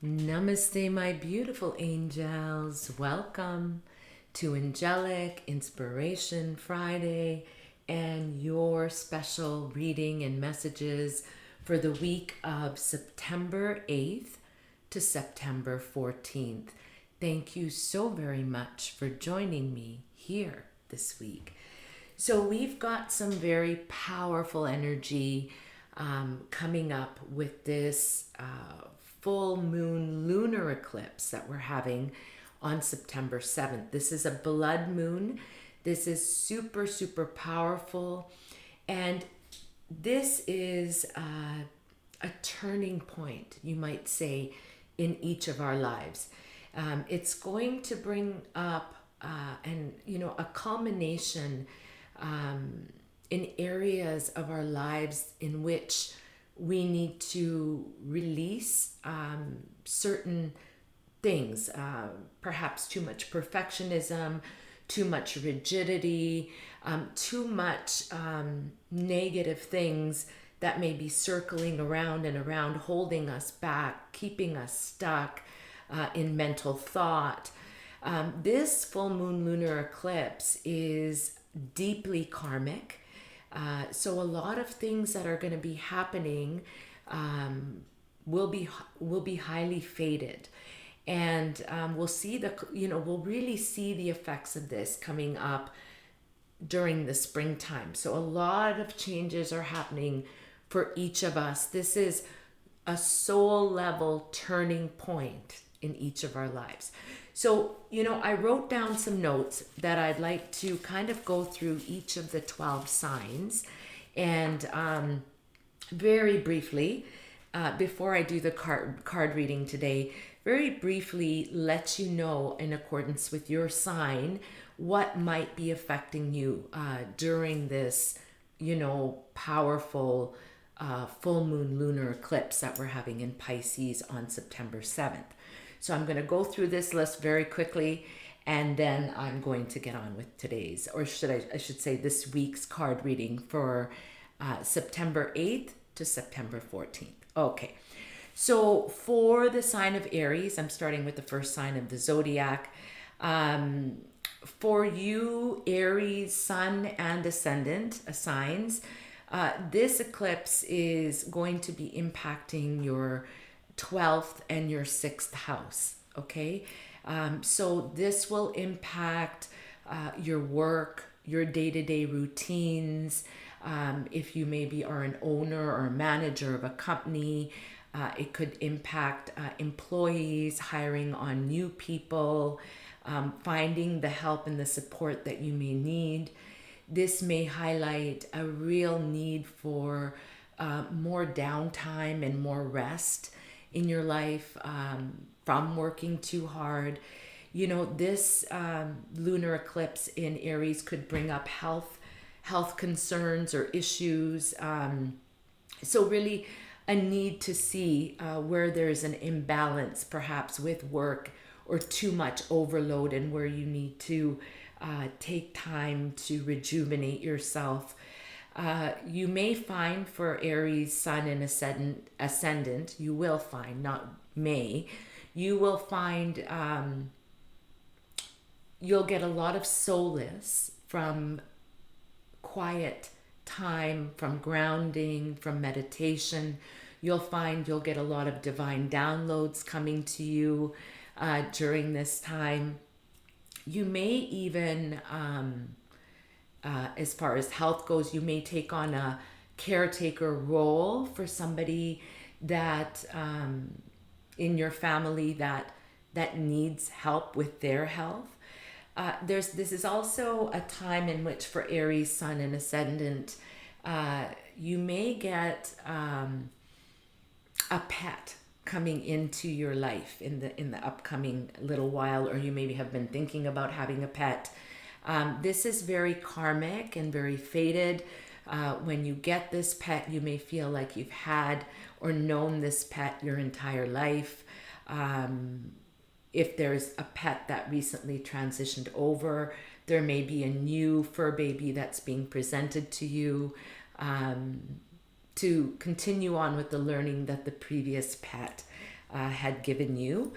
Namaste, my beautiful angels. Welcome to Angelic Inspiration Friday and your special reading and messages for the week of September 8th to September 14th. Thank you so very much for joining me here this week. So, we've got some very powerful energy coming up with this full moon lunar eclipse that we're having on September 7th. This is a blood moon. This is super, super powerful. And this is a turning point, you might say, in each of our lives. It's going to bring up a culmination in areas of our lives in which we need to release certain things, perhaps too much perfectionism, too much rigidity, too much negative things that may be circling around and around, holding us back, keeping us stuck in mental thought. This full moon lunar eclipse is deeply karmic. So a lot of things that are going to be happening will be highly fated, and we'll really see the effects of this coming up during the springtime. So a lot of changes are happening for each of us. This is a soul level turning point in each of our lives. So, I wrote down some notes that I'd like to kind of go through each of the 12 signs. And very briefly, before I do the card reading today, very briefly let you know, in accordance with your sign, what might be affecting you during this, powerful full moon lunar eclipse that we're having in Pisces on September 7th. So I'm going to go through this list very quickly, and then I'm going to get on with today's, or I should say this week's card reading for September 8th to September 14th. Okay, so for the sign of Aries, I'm starting with the first sign of the Zodiac. For you, Aries, Sun and Ascendant signs, this eclipse is going to be impacting your 12th and your 6th house. Okay, so this will impact your work, your day-to-day routines. If you maybe are an owner or a manager of a company, it could impact employees, hiring on new people, finding the help and the support that you may need. This may highlight a real need for more downtime and more rest in your life, from working too hard. This lunar eclipse in Aries could bring up health concerns or issues. So really a need to see where there's an imbalance perhaps with work, or too much overload, and where you need to take time to rejuvenate yourself. You may find for Aries, Sun, and Ascendant, you will find, not may, you will find you'll get a lot of solace from quiet time, from grounding, from meditation. You'll find you'll get a lot of divine downloads coming to you during this time. You may even as far as health goes, you may take on a caretaker role for somebody that in your family that needs help with their health. This is also a time in which, for Aries, Sun, and Ascendant, you may get a pet coming into your life in the upcoming little while, or you maybe have been thinking about having a pet. This is very karmic and very fated. When you get this pet, you may feel like you've had or known this pet your entire life. If there's a pet that recently transitioned over, there may be a new fur baby that's being presented to you, to continue on with the learning that the previous pet had given you.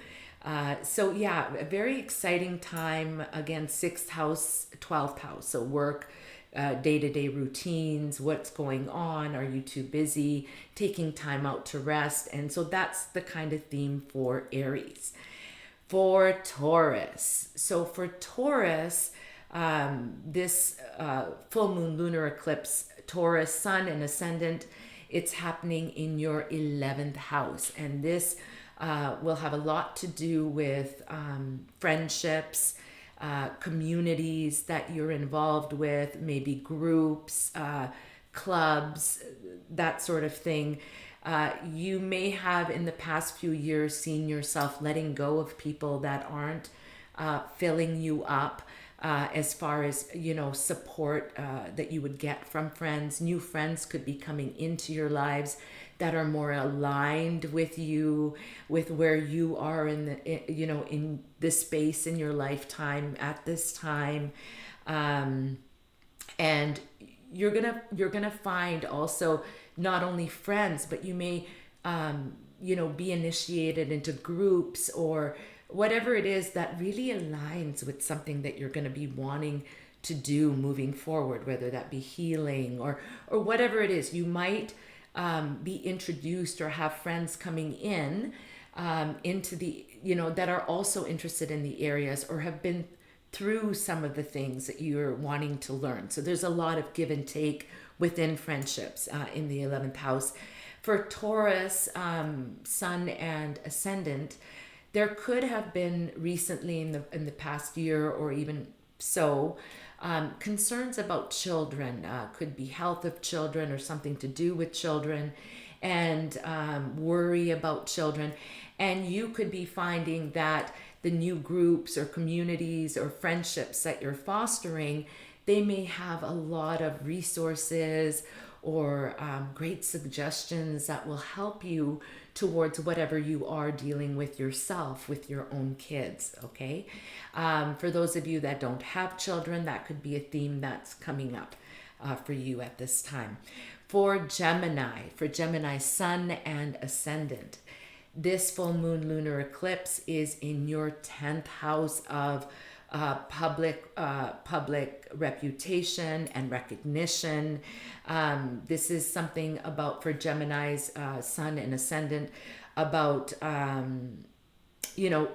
So yeah, a very exciting time. Again, 6th house, 12th house. So work, day-to-day routines, what's going on, are you too busy, taking time out to rest. And so that's the kind of theme for Aries. For Taurus, so for Taurus, this full moon lunar eclipse, Taurus sun and ascendant, it's happening in your 11th house. And this will have a lot to do with friendships, communities that you're involved with, maybe groups, clubs, that sort of thing. You may have in the past few years seen yourself letting go of people that aren't filling you up, as far as, you know, support that you would get from friends. New friends could be coming into your lives that are more aligned with you, with where you are in the, you know, in the space in your lifetime at this time. And you're gonna find also not only friends, but you may you know, be initiated into groups or whatever it is that really aligns with something that you're going to be wanting to do moving forward, whether that be healing or whatever it is. You might be introduced or have friends coming in into the, you know, that are also interested in the areas or have been through some of the things that you're wanting to learn. So there's a lot of give and take within friendships in the 11th house. For Taurus, sun and ascendant, there could have been recently in the past year or even so, concerns about children, could be health of children or something to do with children, and worry about children. And you could be finding that the new groups or communities or friendships that you're fostering, they may have a lot of resources or great suggestions that will help you towards whatever you are dealing with yourself, with your own kids, okay? For those of you that don't have children, that could be a theme that's coming up for you at this time. For Gemini, sun and ascendant, this full moon lunar eclipse is in your 10th house of public reputation and recognition. This is something about, for Gemini's sun and ascendant, about you know,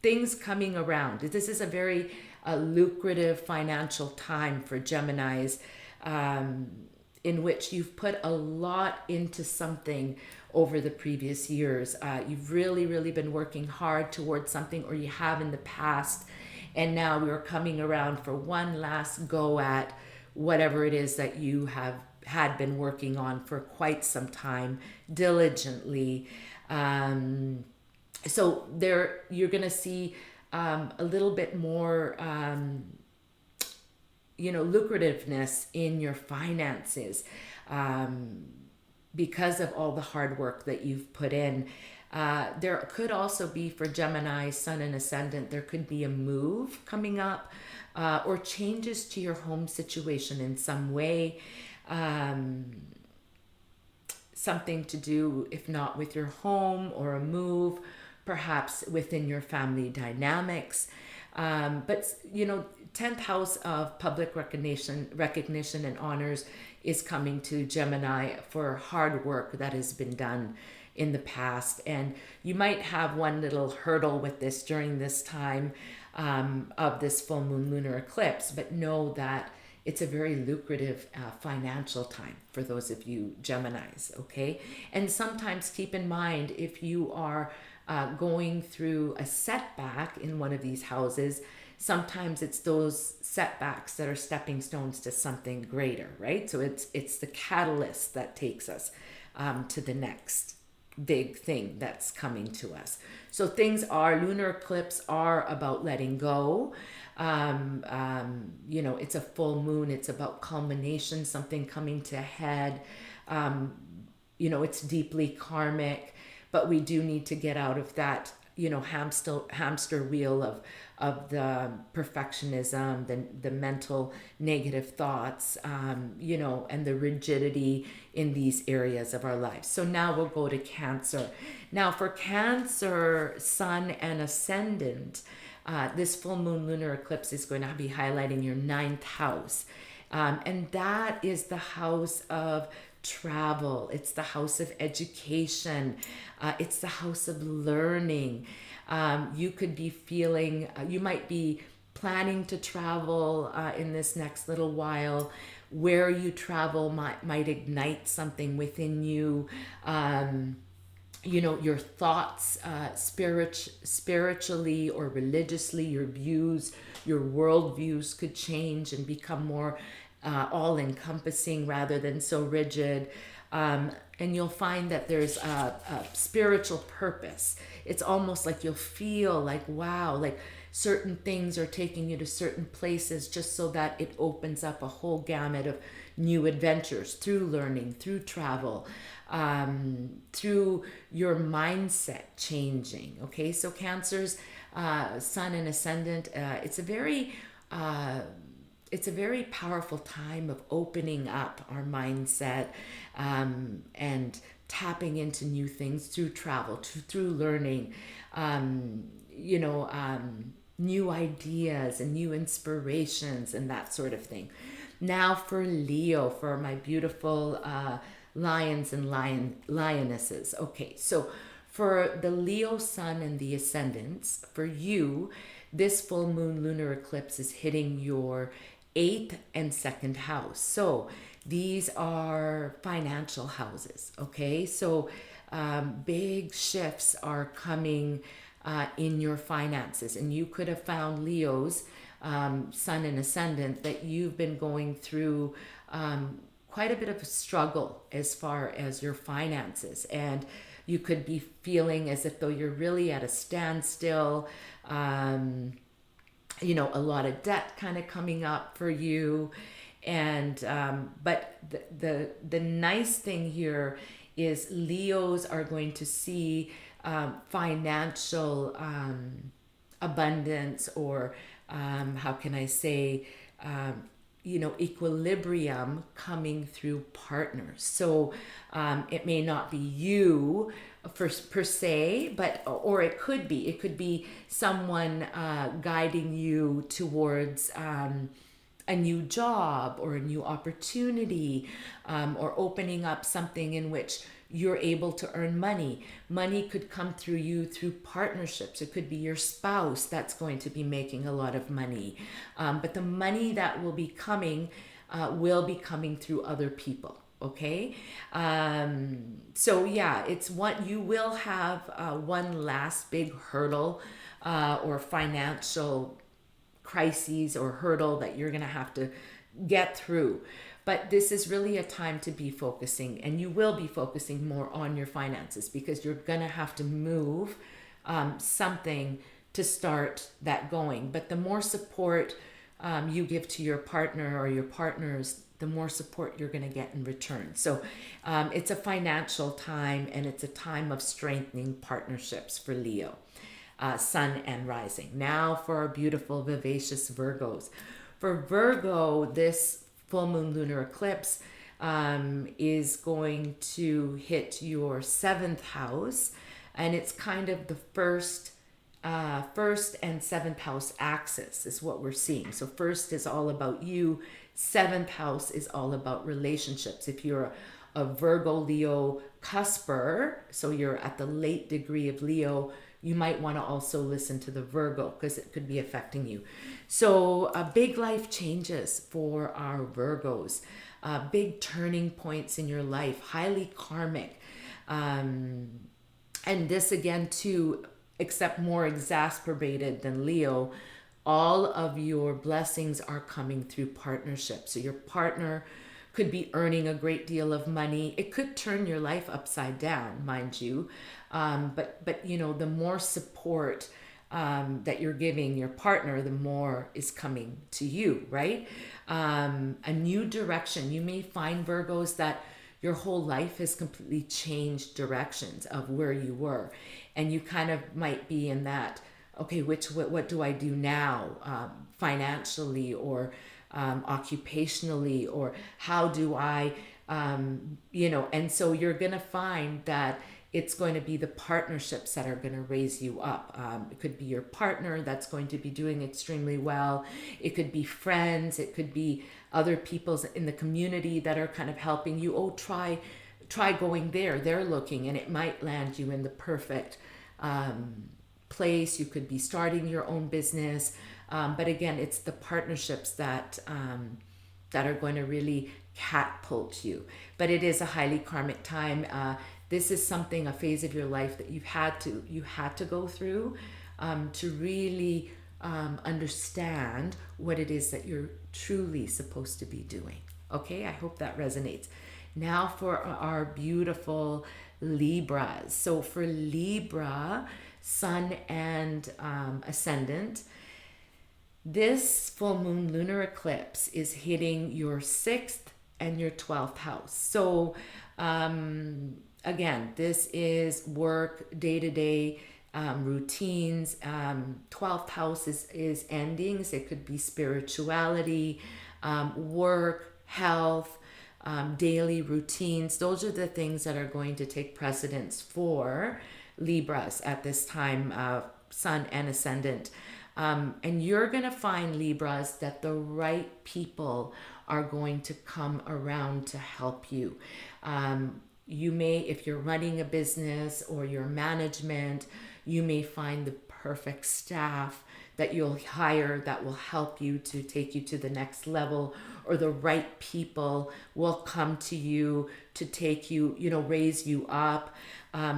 things coming around. This is a very lucrative financial time for Gemini's, in which you've put a lot into something over the previous years. You've really been working hard towards something, or you have in the past, and now we're coming around for one last go at whatever it is that you have had been working on for quite some time, diligently. So there, you're going to see a little bit more, you know, lucrativeness in your finances, because of all the hard work that you've put in. There could also be, for Gemini, sun and ascendant, there could be a move coming up, or changes to your home situation in some way. Something to do, if not with your home, or a move, perhaps within your family dynamics. But, you know, 10th house of public recognition and honors is coming to Gemini for hard work that has been done in the past. And you might have one little hurdle with this during this time of this full moon lunar eclipse, but know that it's a very lucrative financial time for those of you Geminis, okay? And sometimes keep in mind, if you are going through a setback in one of these houses, sometimes it's those setbacks that are stepping stones to something greater, right? So it's the catalyst that takes us to the next big thing that's coming to us. So lunar eclipse are about letting go. You know, it's a full moon. It's about culmination, something coming to a head. You know, it's deeply karmic, but we do need to get out of that hamster wheel of the perfectionism, the mental negative thoughts, and the rigidity in these areas of our lives. So now we'll go to Cancer. Now for Cancer, Sun and Ascendant, this full moon lunar eclipse is going to be highlighting your ninth house. And that is the house of travel. It's the house of education. It's the house of learning. You could be feeling, you might be planning to travel in this next little while. Where you travel might ignite something within you. Your thoughts, spiritually or religiously, your views, your worldviews could change and become more all-encompassing rather than so rigid. And you'll find that there's a spiritual purpose. It's almost like you'll feel like, wow, like certain things are taking you to certain places just so that it opens up a whole gamut of new adventures through learning, through travel, through your mindset changing. Okay, so Cancer's Sun and Ascendant, it's a very powerful time of opening up our mindset and tapping into new things through travel, through learning, new ideas and new inspirations and that sort of thing. Now for Leo, for my beautiful lions and lionesses. Okay, so for the Leo Sun and the Ascendants, for you, this full moon lunar eclipse is hitting your 8th and 2nd house. So these are financial houses, okay? So big shifts are coming in your finances. And you could have found Leo's Sun and Ascendant that you've been going through quite a bit of a struggle as far as your finances. And you could be feeling as if though you're really at a standstill, a lot of debt kind of coming up for you. And but the nice thing here is Leos are going to see financial abundance, or how can I say, equilibrium coming through partners. So it may not be you per se, or it could be someone guiding you towards a new job or a new opportunity, or opening up something in which you're able to earn money. Money could come through you through partnerships. It could be your spouse that's going to be making a lot of money. But the money that will be coming through other people. Okay. So yeah, it's what you will have one last big hurdle or financial crises or hurdle that you're going to have to get through. But this is really a time to be focusing, and you will be focusing more on your finances because you're going to have to move something to start that going. But the more support you give to your partner or your partners, the more support you're going to get in return. So it's a financial time, and it's a time of strengthening partnerships for Leo, Sun and Rising. Now for our beautiful, vivacious Virgos. For Virgo, this full moon lunar eclipse is going to hit your 7th house, and it's kind of the first and 7th house axis is what we're seeing. So first is all about you, 7th house is all about relationships. If you're a Virgo Leo cusper, so you're at the late degree of Leo, you might want to also listen to the Virgo because it could be affecting you. So big life changes for our Virgos, big turning points in your life, highly karmic. And this again too, except more exacerbated than Leo, all of your blessings are coming through partnership. So your partner could be earning a great deal of money. It could turn your life upside down, mind you. But the more support that you're giving your partner, the more is coming to you, right? A new direction. You may find, Virgos, that your whole life has completely changed directions of where you were. and you kind of might be in that, okay, what do I do now, financially, or occupationally, or how do I, and so you're going to find that it's going to be the partnerships that are going to raise you up. It could be your partner that's going to be doing extremely well. It could be friends. It could be other people in the community that are kind of helping you. Oh, try going there. They're looking, and it might land you in the perfect place. You could be starting your own business. But again, it's the partnerships that are going to really catapult you. But it is a highly karmic time. This is something, a phase of your life that you had to go through to really understand what it is that you're truly supposed to be doing. Okay, I hope that resonates. Now for our beautiful Libras. So for Libra, Sun and Ascendant, this full moon lunar eclipse is hitting your 6th and your 12th house. So again, this is work, day-to-day routines. 12th house is endings. It could be spirituality, work, health, daily routines. Those are the things that are going to take precedence for Libras at this time, Sun and Ascendant. And you're going to find, Libras, that the right people are going to come around to help you. You may, if you're running a business or your management, you may find the perfect staff that you'll hire that will help you to take you to the next level, or the right people will come to you to take you, raise you up.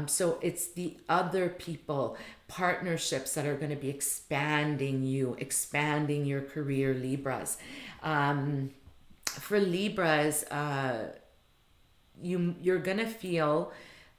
So it's the other people, partnerships that are going to be expanding your career, Libras. For Libras, you're going to feel,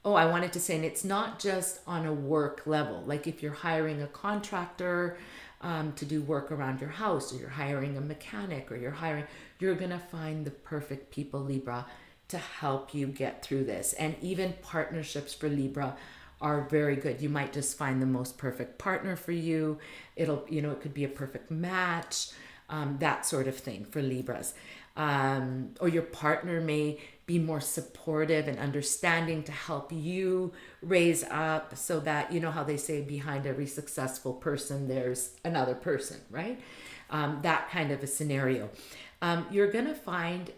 I wanted to say, and it's not just on a work level. Like if you're hiring a contractor to do work around your house, or you're hiring a mechanic, or you're going to find the perfect people, Libra, to help you get through this. And even partnerships for Libra are very good. You might just find the most perfect partner for you. It could be a perfect match, that sort of thing for Libras. Or your partner may be more supportive and understanding to help you raise up, so that, how they say, behind every successful person, there's another person, right? That kind of a scenario. You're going to find,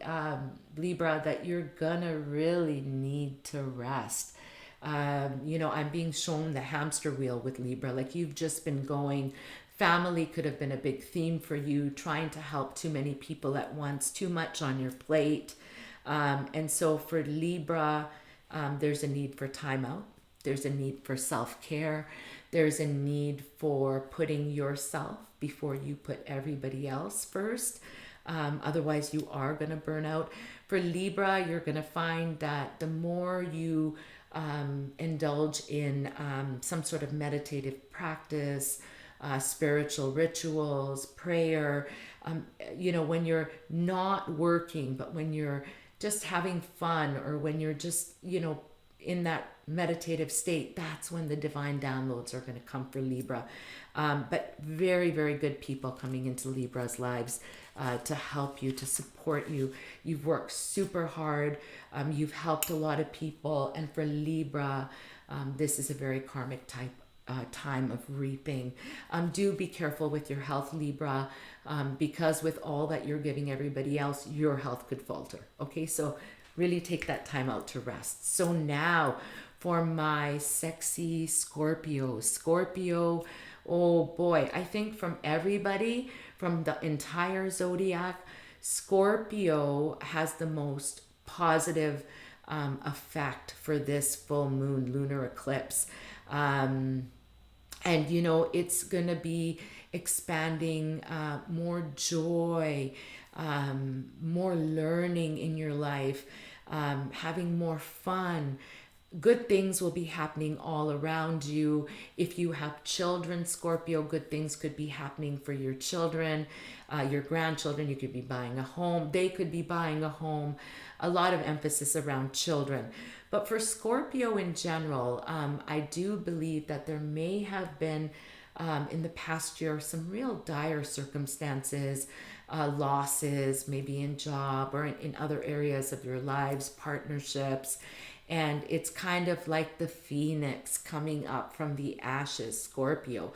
Libra, that you're going to really need to rest. I'm being shown the hamster wheel with Libra. Like you've just been going. Family could have been a big theme for you, trying to help too many people at once, too much on your plate. And so for Libra, there's a need for time out. There's a need for self-care. There's a need for putting yourself before you put everybody else first. Otherwise, you are going to burn out. For Libra, you're going to find that the more you indulge in some sort of meditative practice, spiritual rituals, prayer, when you're not working, but when you're just having fun, or when you're just, in that meditative state, that's when the divine downloads are going to come for Libra. But very, very good people coming into Libra's lives to help you, to support you. You've worked super hard. You've helped a lot of people. And for Libra, this is a very karmic time of reaping. Do be careful with your health, Libra, because with all that you're giving everybody else, your health could falter. Okay, so really take that time out to rest. So now for my sexy Scorpio. Scorpio, oh boy, I think from everybody, from the entire zodiac, Scorpio has the most positive effect for this full moon lunar eclipse. And it's going to be expanding more joy, more learning in your life, having more fun, good things will be happening all around you. If you have children, Scorpio, good things could be happening for your children, your grandchildren. You could be buying a home. They could be buying a home. A lot of emphasis around children. But for Scorpio in general, I do believe that there may have been in the past year some real dire circumstances, losses, maybe in job or in other areas of your lives, partnerships. And it's kind of like the phoenix coming up from the ashes, Scorpio.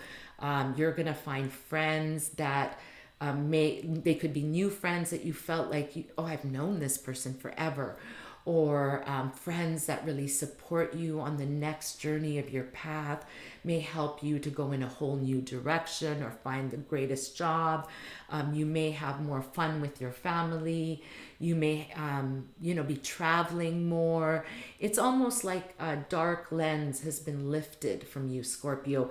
You're going to find friends that they could be new friends that you felt like, oh, I've known this person forever. Or friends that really support you on the next journey of your path, may help you to go in a whole new direction or find the greatest job. You may have more fun with your family. You may, be traveling more. It's almost like a dark lens has been lifted from you, Scorpio.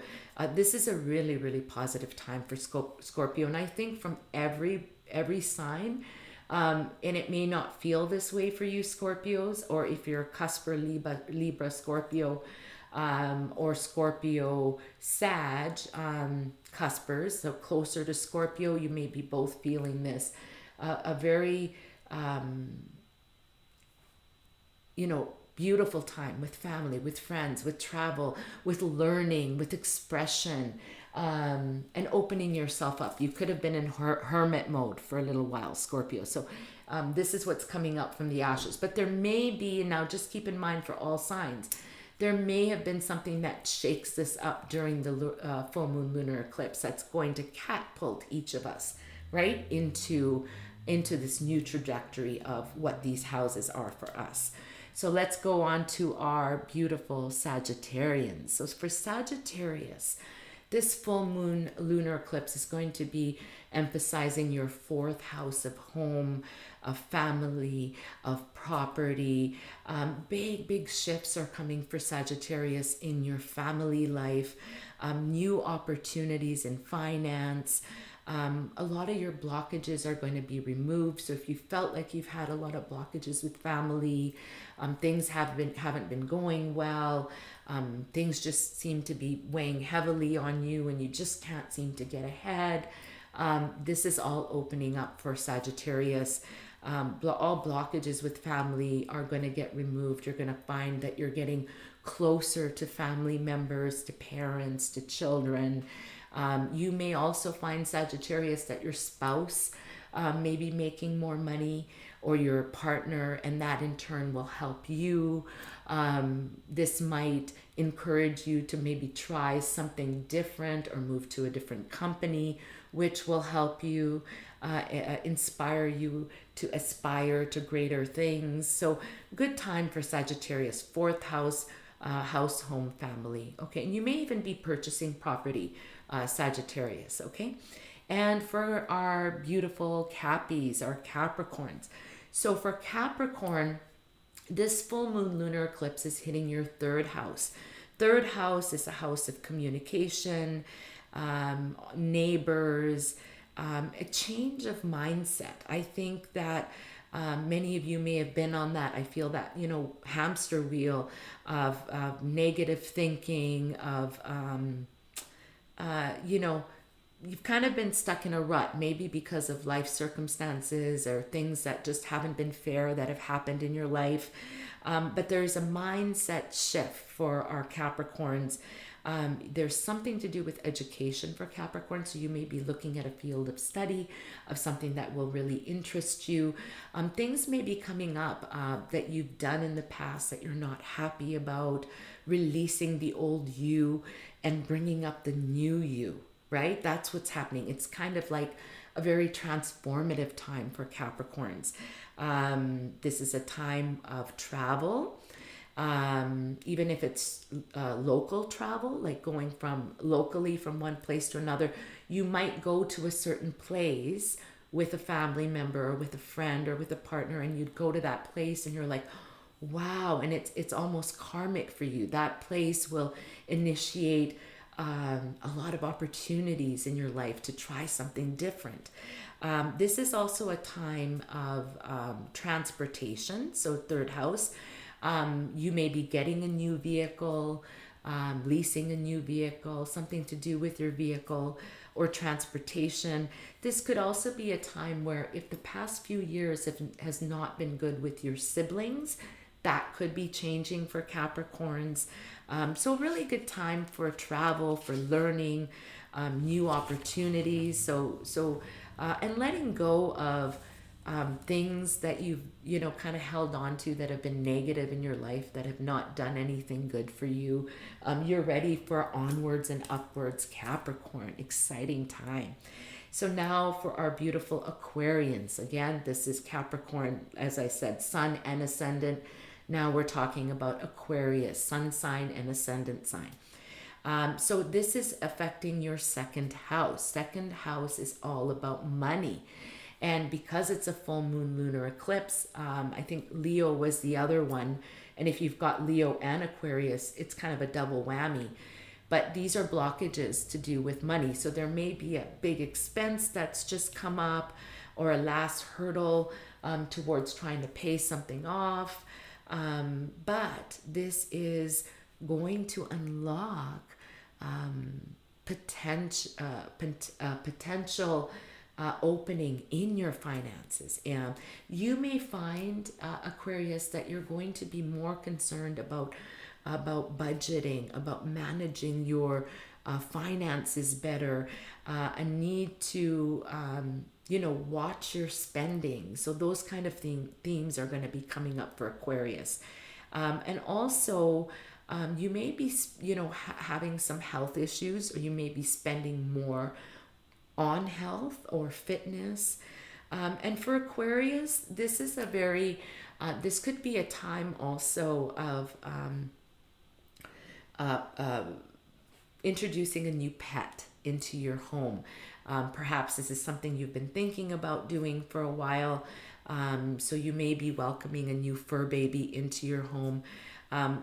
This is a really, really positive time for Scorpio. And I think from every sign, and it may not feel this way for you, Scorpios, or if you're a cusper Libra Scorpio, or Scorpio Sag, cuspers, so closer to Scorpio, you may be both feeling this. A very, beautiful time with family, with friends, with travel, with learning, with expression, and opening yourself up. You could have been in hermit mode for a little while, Scorpio. So this is what's coming up from the ashes. But there may be, now just keep in mind for all signs, there may have been something that shakes this up during the full moon lunar eclipse that's going to catapult each of us right into this new trajectory of what these houses are for us. So let's go on to our beautiful Sagittarians. So for Sagittarius, this full moon lunar eclipse is going to be emphasizing your fourth house of home, of family, of property. Big shifts are coming for Sagittarius in your family life, new opportunities in finance. A lot of your blockages are going to be removed. So if you felt like you've had a lot of blockages with family, things haven't been going well, things just seem to be weighing heavily on you and you just can't seem to get ahead. This is all opening up for Sagittarius. All blockages with family are going to get removed. You're going to find that you're getting closer to family members, to parents, to children. You may also find, Sagittarius, that your spouse may be making more money, or your partner, and that in turn will help you. This might encourage you to maybe try something different or move to a different company, which will help you, inspire you to aspire to greater things. So good time for Sagittarius, fourth house, house, home, family. Okay, and you may even be purchasing property, Sagittarius. Okay, and for our beautiful Cappies, our Capricorns. So for Capricorn, this full moon lunar eclipse is hitting your third house. Third house is a house of communication, neighbors, a change of mindset. I think that many of you may have been on that. I feel that, hamster wheel of negative thinking, of, you've kind of been stuck in a rut, maybe because of life circumstances or things that just haven't been fair that have happened in your life. But there's a mindset shift for our Capricorns. There's something to do with education for Capricorn. So you may be looking at a field of study, of something that will really interest you. Things may be coming up that you've done in the past that you're not happy about, releasing the old you and bringing up the new you, right? That's what's happening. It's kind of like a very transformative time for Capricorns. This is a time of travel. Even if it's local travel, like going locally from one place to another, you might go to a certain place with a family member or with a friend or with a partner, and you'd go to that place and you're like, wow, and it's almost karmic for you. That place will initiate a lot of opportunities in your life to try something different. This is also a time of transportation, so third house. You may be getting a new vehicle, leasing a new vehicle, something to do with your vehicle or transportation. This could also be a time where if the past few years has not been good with your siblings, that could be changing for Capricorns. So really good time for travel, for learning, new opportunities. And letting go of things that you've kind of held on to that have been negative in your life, that have not done anything good for you. You're ready for onwards and upwards, Capricorn. Exciting time. So now for our beautiful Aquarians. Again, this is Capricorn, as I said, sun and ascendant. Now we're talking about Aquarius, sun sign and ascendant sign. So this is affecting your second house. Second house is all about money. And because it's a full moon lunar eclipse, I think Leo was the other one. And if you've got Leo and Aquarius, it's kind of a double whammy. But these are blockages to do with money. So there may be a big expense that's just come up, or a last hurdle towards trying to pay something off. But this is going to unlock potential opening in your finances. And you may find, Aquarius, that you're going to be more concerned about budgeting, about managing your finances better, a need to watch your spending. So those kind of themes are going to be coming up for Aquarius. And also, you may be, having some health issues, or you may be spending more on health or fitness. And for Aquarius, this is a very, this could be a time also of introducing a new pet into your home. Perhaps this is something you've been thinking about doing for a while. So you may be welcoming a new fur baby into your home.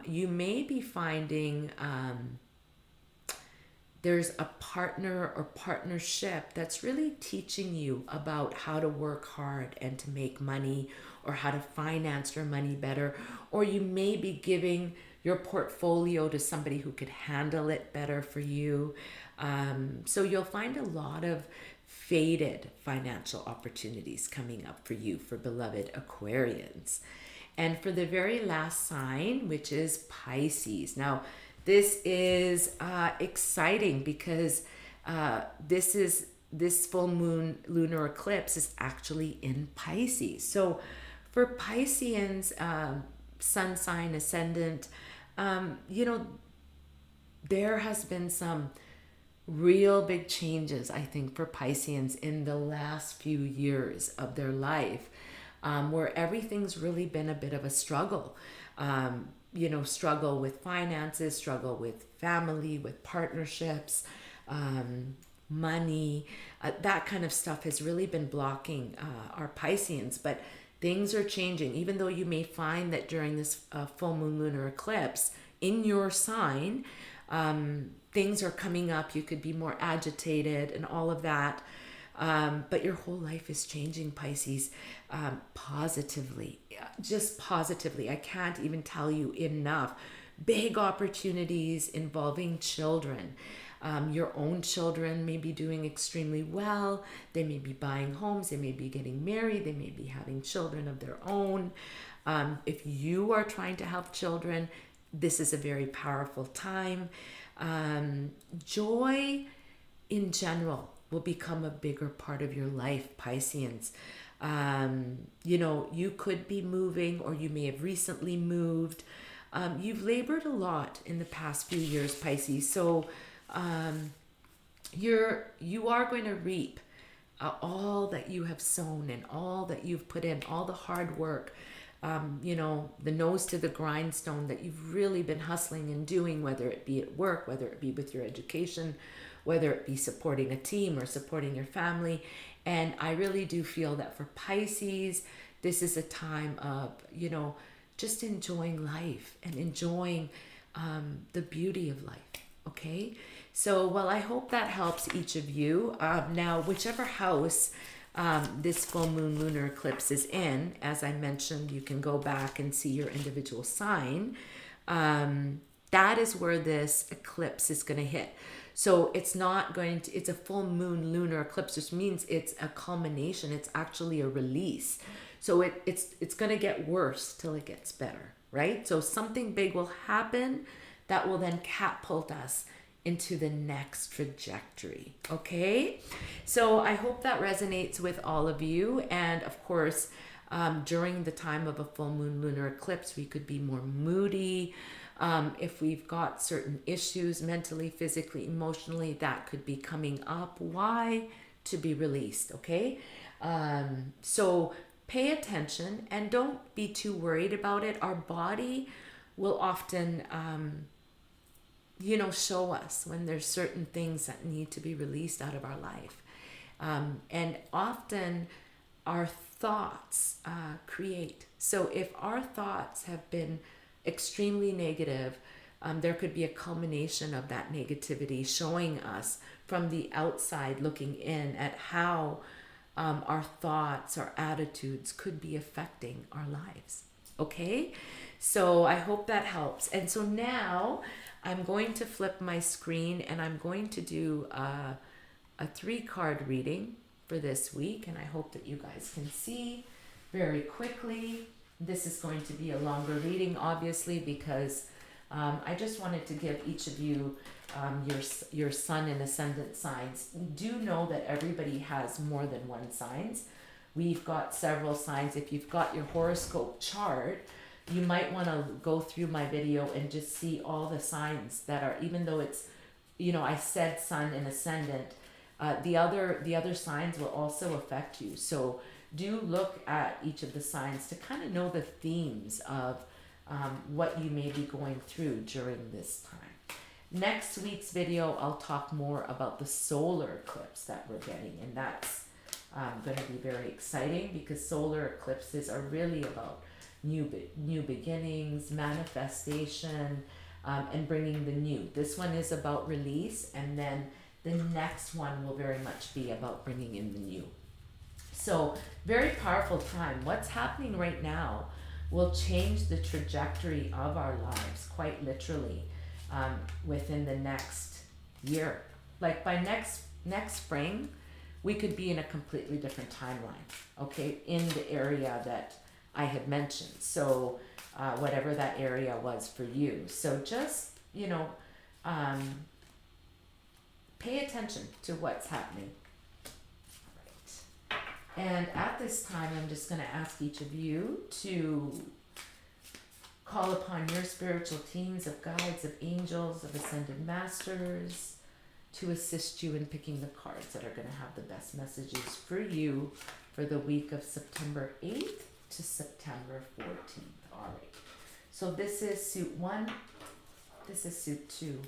You may be finding there's a partner or partnership that's really teaching you about how to work hard and to make money, or how to finance your money better. Or you may be giving your portfolio to somebody who could handle it better for you. So you'll find a lot of faded financial opportunities coming up for you, for beloved Aquarians. And for the very last sign, which is Pisces. Now, this is exciting because this full moon lunar eclipse is actually in Pisces. So for Pisceans, sun sign, ascendant, there has been some real big changes, I think, for Pisceans in the last few years of their life, where everything's really been a bit of a struggle. Struggle with finances, struggle with family, with partnerships, money. That kind of stuff has really been blocking our Pisceans. But things are changing. Even though you may find that during this full moon lunar eclipse in your sign, things are coming up. You could be more agitated and all of that. But your whole life is changing, Pisces, positively, just positively. I can't even tell you enough. Big opportunities involving children. Your own children may be doing extremely well. They may be buying homes. They may be getting married. They may be having children of their own. If you are trying to have children, this is a very powerful time. Joy in general will become a bigger part of your life, Pisceans. You could be moving, or you may have recently moved. You've labored a lot in the past few years, Pisces. So you are going to reap all that you have sown and all that you've put in, all the hard work. The nose to the grindstone that you've really been hustling and doing, whether it be at work, whether it be with your education, whether it be supporting a team or supporting your family. And I really do feel that for Pisces, this is a time of, just enjoying life and enjoying the beauty of life. Okay. So, well, I hope that helps each of you. Now, whichever house this full moon lunar eclipse is in. As I mentioned, you can go back and see your individual sign. That is where this eclipse is going to hit. So it's not going to, it's a full moon lunar eclipse, which means it's a culmination. It's actually a release. So it's going to get worse till it gets better, right? So something big will happen that will then catapult us into the next trajectory. Okay, so I hope that resonates with all of you. And of course, during the time of a full moon lunar eclipse, we could be more moody. If we've got certain issues mentally, physically, emotionally, that could be coming up. Why? To be released. Okay, so pay attention and don't be too worried about it. Our body will often show us when there's certain things that need to be released out of our life. And often our thoughts create. So if our thoughts have been extremely negative, there could be a culmination of that negativity showing us from the outside looking in at how our thoughts, our attitudes could be affecting our lives. Okay? So I hope that helps. And so now I'm going to flip my screen and I'm going to do a 3-card reading for this week. And I hope that you guys can see very quickly. This is going to be a longer reading, obviously, because I just wanted to give each of you your sun and ascendant signs. Do know that everybody has more than one signs. We've got several signs. If you've got your horoscope chart, you might want to go through my video and just see all the signs that are, even though it's, I said sun and ascendant, the other signs will also affect you. So do look at each of the signs to kind of know the themes of what you may be going through during this time. Next week's video, I'll talk more about the solar eclipse that we're getting, and that's going to be very exciting because solar eclipses are really about new beginnings, manifestation, and bringing the new. This one is about release, and then the next one will very much be about bringing in the new. So very powerful time. What's happening right now will change the trajectory of our lives quite literally within the next year. Like by next spring, we could be in a completely different timeline, okay, in the area that I had mentioned. So whatever that area was for you. So just, pay attention to what's happening. All right. And at this time, I'm just going to ask each of you to call upon your spiritual teams of guides, of angels, of ascended masters to assist you in picking the cards that are going to have the best messages for you for the week of September 8th to September 14th. All right. So this is suit 1, this is suit 2,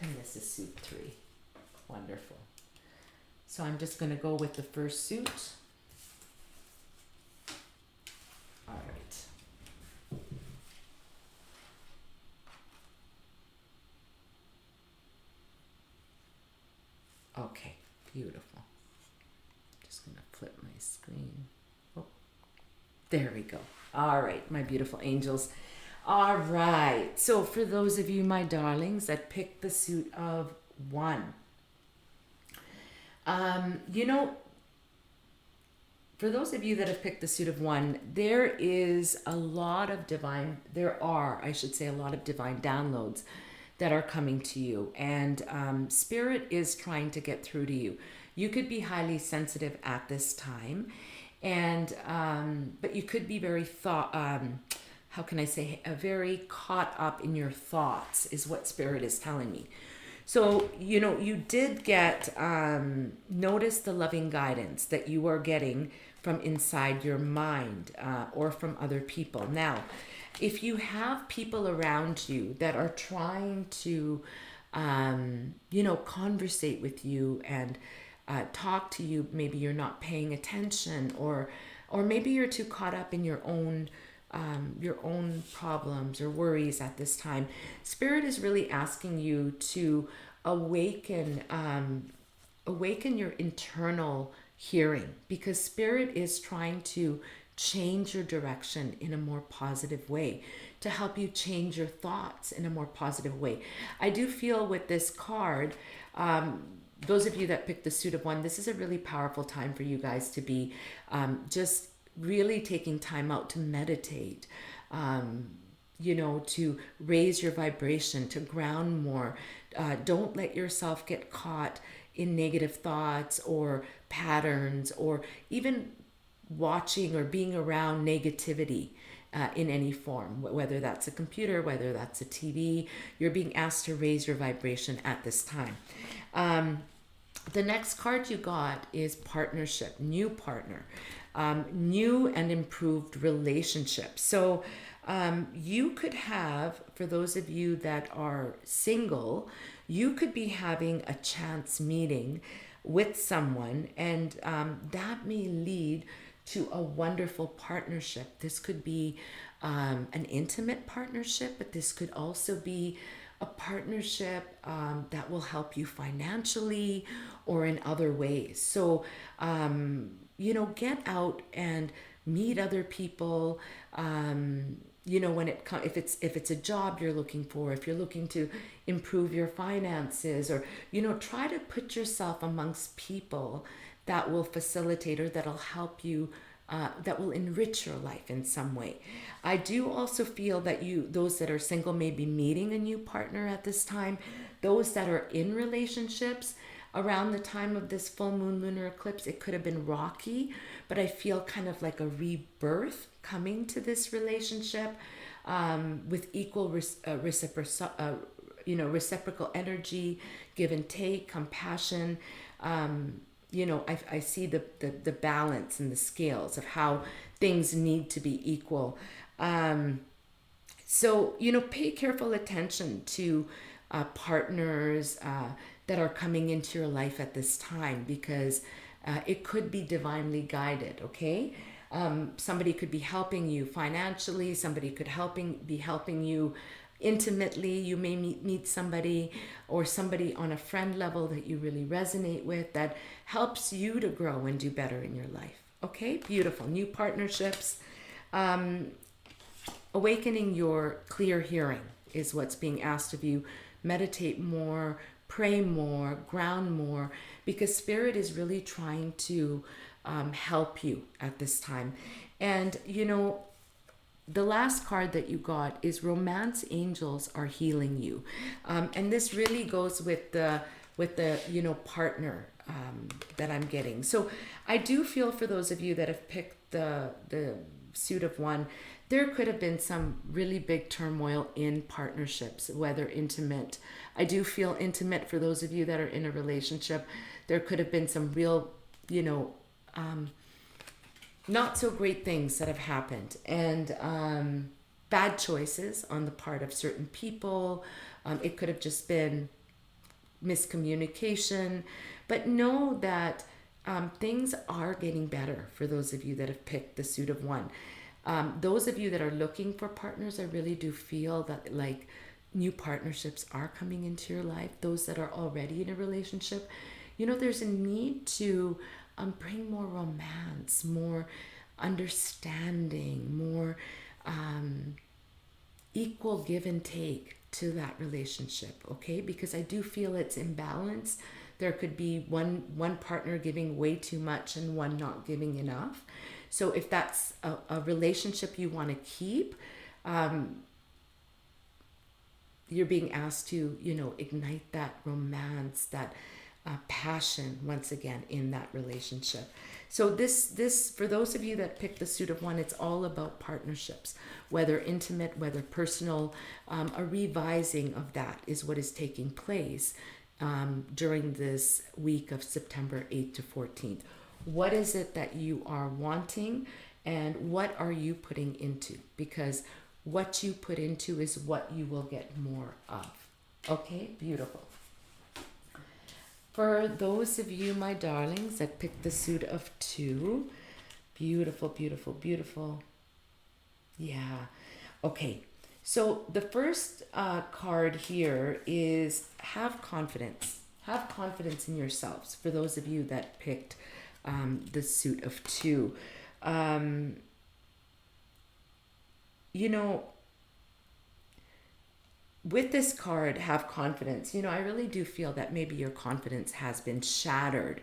and this is suit 3. Wonderful. So I'm just going to go with the first suit. All right. Okay, beautiful. Just going to flip my screen. Oh, there we go. All right, my beautiful angels. All right. So for those of you, my darlings, that picked the suit of 1, for those of you that have picked the suit of 1, there are, I should say, a lot of divine downloads that are coming to you, and spirit is trying to get through to you. You could be highly sensitive at this time, and but you could be very very caught up in your thoughts, is what spirit is telling me. So, you did get, notice the loving guidance that you are getting from inside your mind or from other people. Now, if you have people around you that are trying to, conversate with you and talk to you, maybe you're not paying attention, or maybe you're too caught up in your own problems or worries at this time. Spirit is really asking you to awaken awaken your internal hearing, because Spirit is trying to change your direction in a more positive way, to help you change your thoughts in a more positive way. I do feel with this card, those of you that picked the suit of one, this is a really powerful time for you guys to be just really taking time out to meditate, to raise your vibration, to ground more. Don't let yourself get caught in negative thoughts or patterns, or even watching or being around negativity in any form, whether that's a computer, whether that's a TV. You're being asked to raise your vibration at this time. The next card you got is partnership, new partner, new and improved relationship. So you could have, for those of you that are single, you could be having a chance meeting with someone, and that may lead to a wonderful partnership. This could be an intimate partnership, but this could also be a partnership that will help you financially or in other ways. So, get out and meet other people. When if it's a job you're looking for, if you're looking to improve your finances, or try to put yourself amongst people that will facilitate or that'll help you, that will enrich your life in some way. I do also feel that those that are single may be meeting a new partner at this time. Those that are in relationships, around the time of this full moon lunar eclipse, it could have been rocky, but I feel kind of like a rebirth coming to this relationship, with equal reciprocal energy, give and take, compassion. I see the balance and the scales of how things need to be equal. So, pay careful attention to partners that are coming into your life at this time, because it could be divinely guided, okay? Somebody could be helping you financially, somebody could be helping you intimately. You may meet somebody, or somebody on a friend level that you really resonate with, that helps you to grow and do better in your life. Okay, beautiful. New partnerships. Awakening your clear hearing is what's being asked of you. Meditate more, pray more, ground more, because Spirit is really trying to help you at this time. And the last card that you got is Romance Angels Are Healing You. And this really goes with the partner that I'm getting. So I do feel, for those of you that have picked the suit of one, there could have been some really big turmoil in partnerships, whether intimate. I do feel intimate for those of you that are in a relationship. There could have been some real, not so great things that have happened, and bad choices on the part of certain people. It could have just been miscommunication, but know that things are getting better for those of you that have picked the suit of one. Those of you that are looking for partners, I really do feel that like new partnerships are coming into your life. Those that are already in a relationship, there's a need to bring more romance, more understanding, more equal give and take to that relationship, okay? Because I do feel it's imbalanced. There could be one partner giving way too much and one not giving enough. So if that's a relationship you want to keep, you're being asked to, ignite that romance, that passion once again in that relationship. So this for those of you that pick the suit of one, it's all about partnerships, whether intimate, whether personal. A revising of that is what is taking place during this week of September 8th to 14th. What is it that you are wanting, and what are you putting into? Because what you put into is what you will get more of. Okay, beautiful. For those of you, my darlings, that picked the suit of two, beautiful, beautiful, beautiful. Yeah. Okay. So the first card here is have confidence. have confidence in yourselves. For those of you that picked the suit of 2, you know, with this card, have confidence. You know, I really do feel that maybe your confidence has been shattered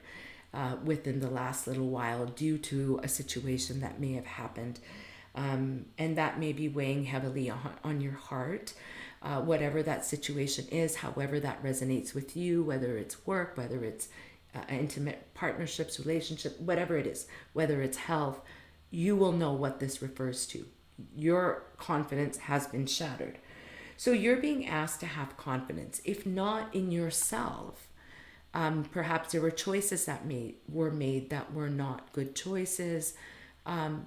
within the last little while due to a situation that may have happened. And that may be weighing heavily on your heart. Whatever that situation is, however that resonates with you, whether it's work, whether it's intimate partnerships, relationship, whatever it is, whether it's health, you will know what this refers to. Your confidence has been shattered. So you're being asked to have confidence, if not in yourself. Perhaps there were choices that were made that were not good choices.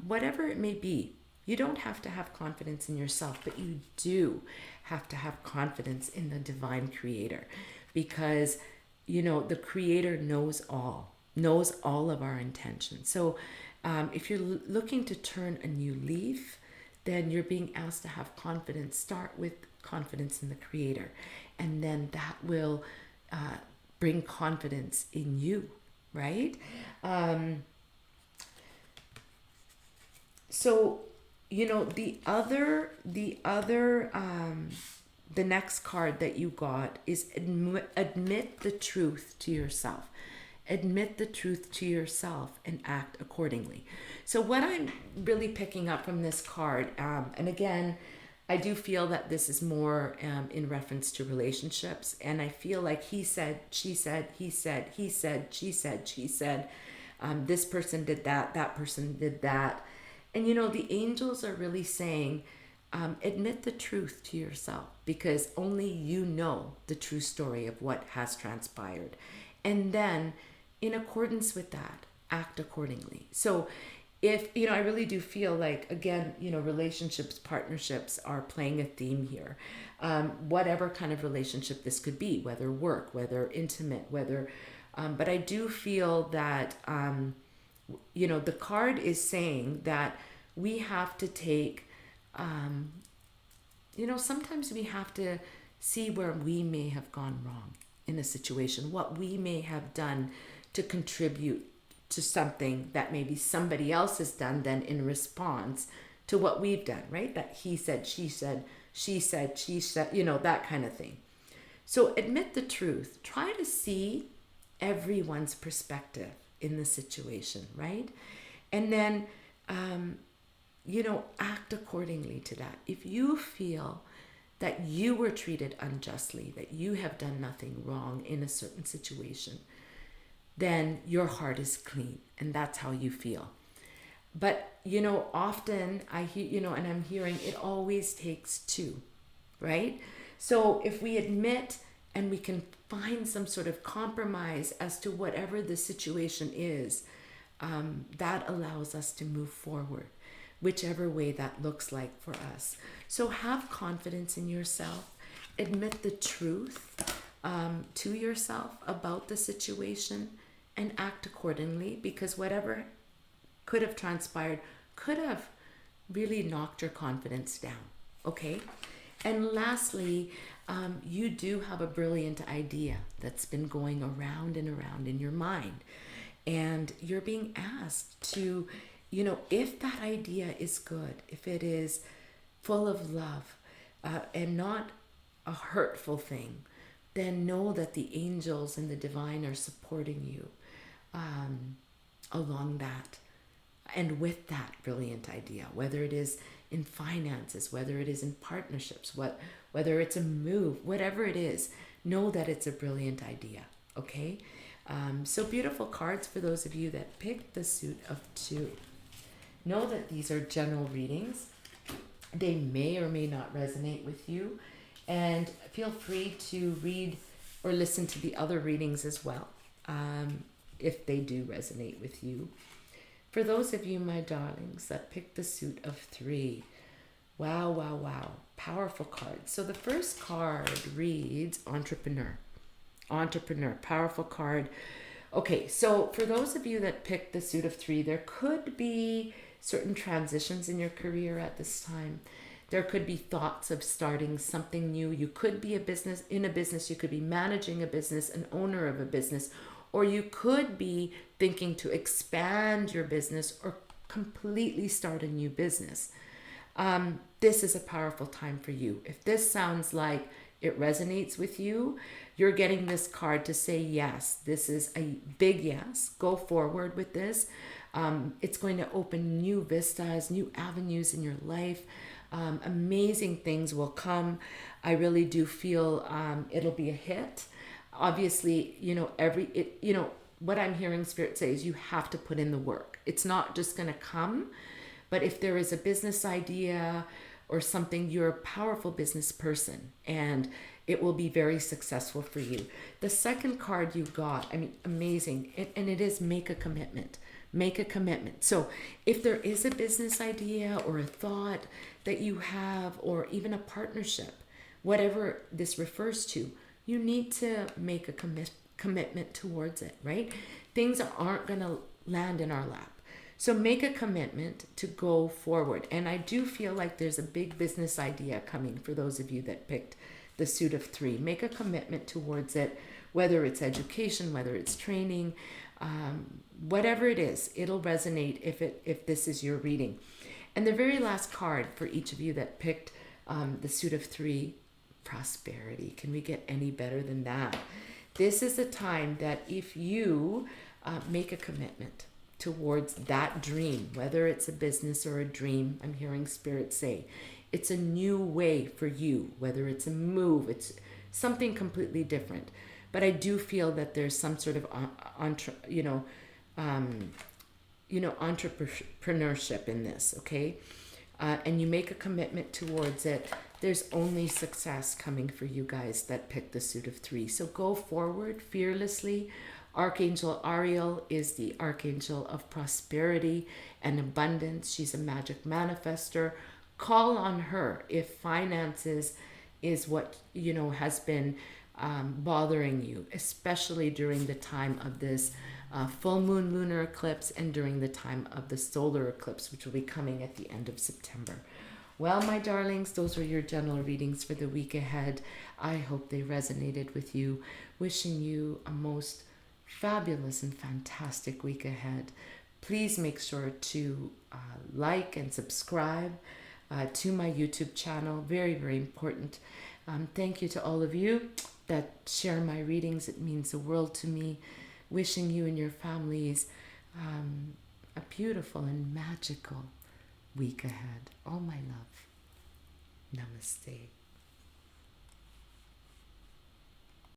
Whatever it may be, you don't have to have confidence in yourself, but you do have to have confidence in the divine creator, because, you know, the creator knows all of our intentions. So if you're looking to turn a new leaf, then you're being asked to have confidence. Start with confidence in the creator, and then that will bring confidence in you, right? So, you know, the next card that you got is admit the truth to yourself. Admit the truth to yourself and act accordingly. So what I'm really picking up from this card, and again, I do feel that this is more in reference to relationships, and I feel like he said, she said, he said, he said, she said, she said, this person did that, that person did that. And you know, the angels are really saying, admit the truth to yourself, because only you know the true story of what has transpired. And then, in accordance with that, act accordingly. So if, you know, I really do feel like, again, you know, relationships, partnerships are playing a theme here. Whatever kind of relationship this could be, whether work, whether intimate, whether, but I do feel that, you know, the card is saying that we have to take, you know, sometimes we have to see where we may have gone wrong in a situation, what we may have done to contribute to something that maybe somebody else has done then in response to what we've done, right? That he said, she said, she said, she said, you know, that kind of thing. So admit the truth. Try to see everyone's perspective in the situation, right? And then, you know, act accordingly to that. If you feel that you were treated unjustly, that you have done nothing wrong in a certain situation, then your heart is clean, and that's how you feel. But, you know, often I hear, you know, and I'm hearing it always takes 2, right? So if we admit and we can find some sort of compromise as to whatever the situation is, that allows us to move forward, whichever way that looks like for us. So have confidence in yourself, admit the truth to yourself about the situation, and act accordingly, because whatever could have transpired could have really knocked your confidence down, okay? And lastly, you do have a brilliant idea that's been going around and around in your mind, and you're being asked to, you know, if that idea is good, if it is full of love and not a hurtful thing, then know that the angels and the divine are supporting you along that and with that brilliant idea, whether it is in finances, whether it is in partnerships, whether it's a move, whatever it is, know that it's a brilliant idea, okay? So beautiful cards for those of you that picked the suit of 2. Know that these are general readings. They may or may not resonate with you, and feel free to read or listen to the other readings as well, if they do resonate with you. For those of you, my darlings, that picked the suit of 3, wow, wow, wow, powerful cards. So the first card reads entrepreneur, powerful card. Okay, so for those of you that picked the suit of 3, there could be certain transitions in your career at this time. There could be thoughts of starting something new. You could be in a business, you could be managing a business, an owner of a business, or you could be thinking to expand your business or completely start a new business. This is a powerful time for you. If this sounds like it resonates with you, you're getting this card to say yes. This is a big yes. Go forward with this. It's going to open new vistas, new avenues in your life. Amazing things will come. I really do feel it'll be a hit. Obviously, what I'm hearing Spirit say is you have to put in the work. It's not just going to come. But if there is a business idea or something, you're a powerful business person and it will be very successful for you. The second card you got, I mean, amazing. And it is make a commitment. Make a commitment. So if there is a business idea or a thought that you have, or even a partnership, whatever this refers to, you need to make a commitment towards it, right? Things aren't going to land in our lap. So make a commitment to go forward. And I do feel like there's a big business idea coming for those of you that picked the suit of 3. Make a commitment towards it, whether it's education, whether it's training, whatever it is, it'll resonate if this is your reading. And the very last card for each of you that picked the suit of 3, prosperity. Can we get any better than that? This is a time that if you make a commitment towards that dream, whether it's a business or a dream, I'm hearing Spirit say, it's a new way for you, whether it's a move, it's something completely different. But I do feel that there's some sort of entrepreneurship in this, okay? And you make a commitment towards it. There's only success coming for you guys that pick the suit of 3. So go forward fearlessly. Archangel Ariel is the archangel of prosperity and abundance. She's a magic manifester. Call on her if finances is what has been bothering you, especially during the time of this full moon lunar eclipse and during the time of the solar eclipse, which will be coming at the end of September. Well, my darlings, those were your general readings for the week ahead. I hope they resonated with you. Wishing you a most fabulous and fantastic week ahead. Please make sure to like and subscribe to my YouTube channel. Very, very important. Thank you to all of you that share my readings. It means the world to me. Wishing you and your families a beautiful and magical week ahead. All my love. Namaste.